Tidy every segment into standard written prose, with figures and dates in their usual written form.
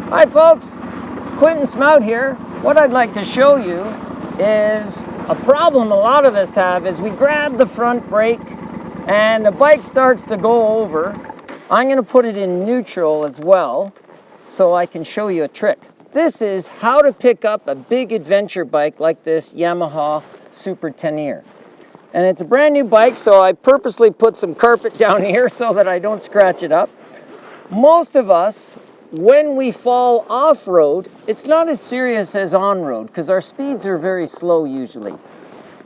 Hi folks, Quentin Smout here. What I'd like to show you is a problem a lot of us have is we grab the front brake and the bike starts to go over. I'm going to put it in neutral as well so I can show you a trick. This is how to pick up a big adventure bike like this Yamaha Super Tenere. And it's a brand new bike, so I purposely put some carpet down here so that I don't scratch it up. Most of us, when we fall off-road, it's not as serious as on-road because our speeds are very slow usually.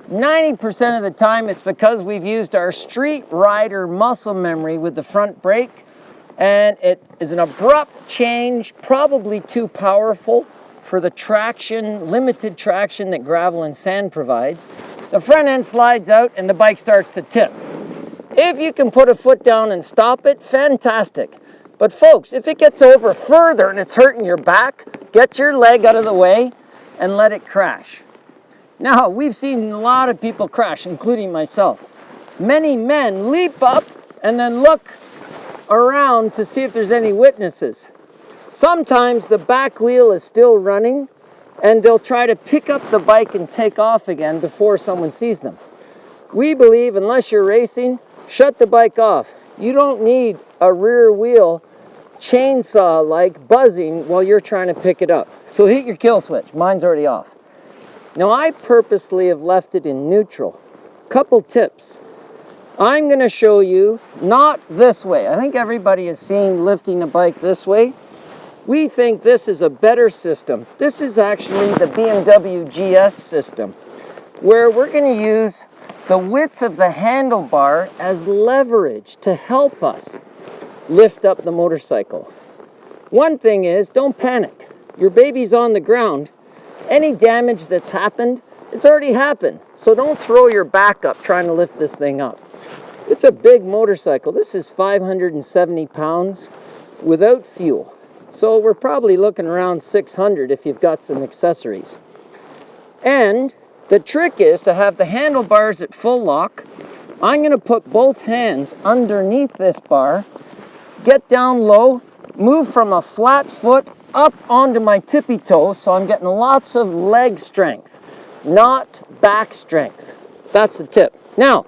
90% of the time it's because we've used our street rider muscle memory with the front brake, and it is an abrupt change, probably too powerful for the traction, limited traction that gravel and sand provides. The front end slides out and the bike starts to tip. If you can put a foot down and stop it, fantastic. But folks, if it gets over further and it's hurting your back, get your leg out of the way and let it crash. Now, we've seen a lot of people crash, including myself. Many men leap up and then look around to see if there's any witnesses. Sometimes the back wheel is still running and they'll try to pick up the bike and take off again before someone sees them. We believe unless you're racing, shut the bike off. You don't need a rear wheel chainsaw-like buzzing while you're trying to pick it up. So hit your kill switch. Mine's already off. Now I purposely have left it in neutral. Couple tips. I'm going to show you not this way. I think everybody has seen lifting a bike this way. We think this is a better system. This is actually the BMW GS system, where we're going to use the width of the handlebar as leverage to help us lift up the motorcycle. One thing is, don't panic. Your baby's on the ground. Any damage that's happened, it's already happened. So don't throw your back up trying to lift this thing up. It's a big motorcycle. This is 570 pounds without fuel. So we're probably looking around 600 if you've got some accessories. And the trick is to have the handlebars at full lock. I'm going to put both hands underneath this bar, get down low, move from a flat foot up onto my tippy toe, so I'm getting lots of leg strength, not back strength. That's the tip. Now,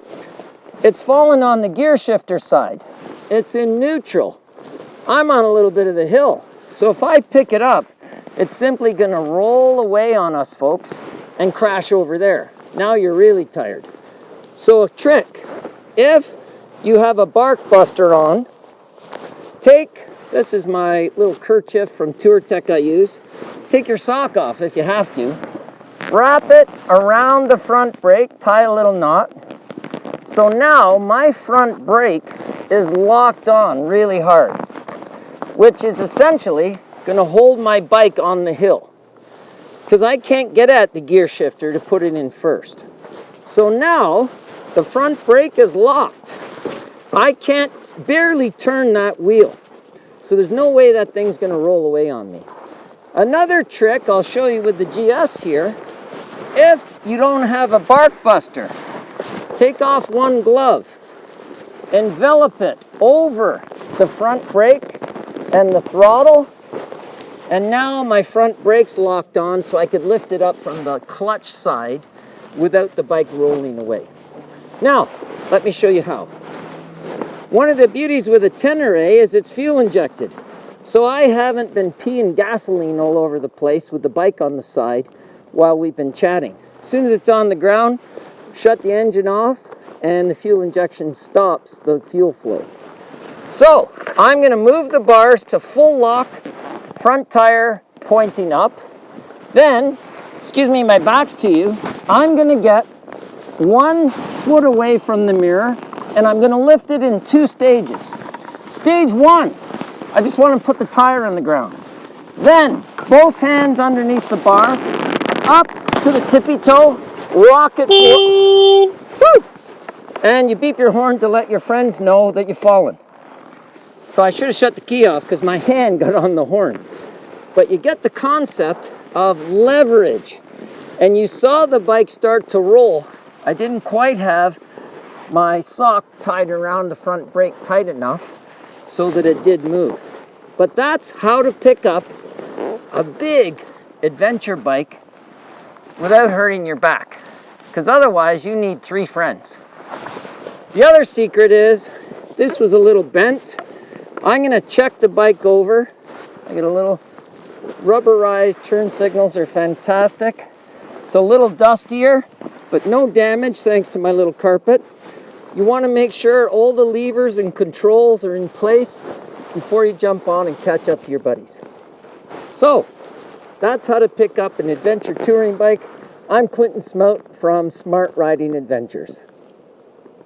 it's fallen on the gear shifter side. It's in neutral. I'm on a little bit of the hill. So if I pick it up, it's simply going to roll away on us, folks, and crash over there. Now you're really tired. So a trick, if you have a bark buster on, this is my little kerchief from Tour Tech I use. Take your sock off if you have to. Wrap it around the front brake, tie a little knot. So now my front brake is locked on really hard, which is essentially going to hold my bike on the hill because I can't get at the gear shifter to put it in first. So now the front brake is locked. I can't barely turn that wheel. So there's no way that thing's going to roll away on me. Another trick I'll show you with the GS here, if you don't have a bark buster, take off one glove, envelop it over the front brake and the throttle, and now my front brake's locked on so I could lift it up from the clutch side without the bike rolling away. Now, let me show you how. One of the beauties with a Tenere is it's fuel injected. So I haven't been peeing gasoline all over the place with the bike on the side while we've been chatting. As soon as it's on the ground, shut the engine off and the fuel injection stops the fuel flow. So I'm going to move the bars to full lock, front tire pointing up. Then, my back's to you, I'm going to get 1 foot away from the mirror and I'm going to lift it in 2 stages. Stage 1, I just want to put the tire in the ground. Then, both hands underneath the bar, up to the tippy toe, rock it forward, and you beep your horn to let your friends know that you've fallen. So I should have shut the key off because my hand got on the horn. But you get the concept of leverage. And you saw the bike start to roll. I didn't quite have my sock tied around the front brake tight enough so that it did move. But that's how to pick up a big adventure bike without hurting your back, because otherwise you need 3 friends. The other secret is, this was a little bent. I'm gonna check the bike over. I get a little rubberized turn signals, are fantastic. It's a little dustier, but no damage thanks to my little carpet. You wanna make sure all the levers and controls are in place before you jump on and catch up to your buddies. So, that's how to pick up an adventure touring bike. I'm Clinton Smout from Smart Riding Adventures.